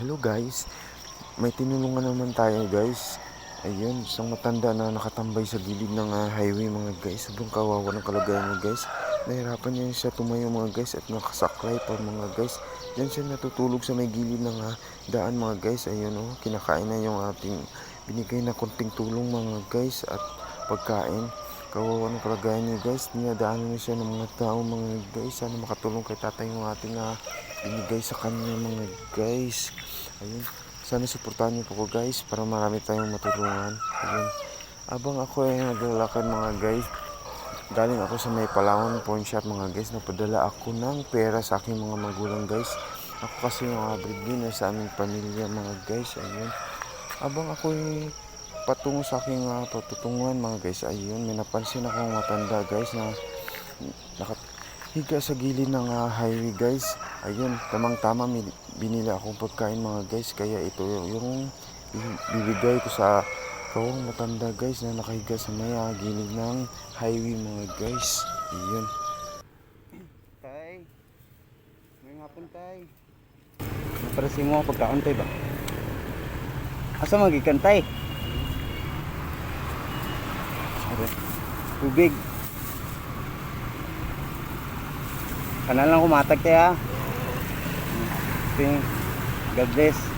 Hello guys, may tinulungan naman tayo guys. Ayun, isang matanda na nakatambay sa gilid ng highway mga guys. Sobrang kawawa ng kalagayan niya guys. Nahirapan niya siya tumayo mga guys at nakasaklay pa mga guys. Diyan siya natutulog sa may gilid ng daan mga guys. Ayun oh, kinakain na yung ating binigay na konting tulong mga guys at pagkain. Kawawa ng kalagayan niya guys. Dinadaanan na siya ng mga tao mga guys. Sana makatulong kay tatay yung ating binigay sa kanya mga guys. Ayun. Sana suportahan niyo po ko guys para marami tayong matulungan. Ayun. Abang ako ay naglalakad mga guys. Galing ako sa may Palawan pawn shop mga guys. Napadala ako ng pera sa aking mga magulang guys. Ako kasi yung breadwinner sa aming pamilya mga guys. Ayun. Abang ako ay patungo sa aking patutunguhan mga guys. Ayun. May napansin akong matanda guys na nakahiga sa gilid ng highway guys. Ayun, tamang-tama binili akong pagkain mga guys. Kaya ito yung bibigay ko sa kawang matanda guys na nakahiga sa may gilid ng highway mga guys. Ayun. Tay, may hapon tay. Para si mo pagkaon tay ba? Asa magikan tay? Are, tubig. Kana lang kumatag tay ha. Okay. God bless.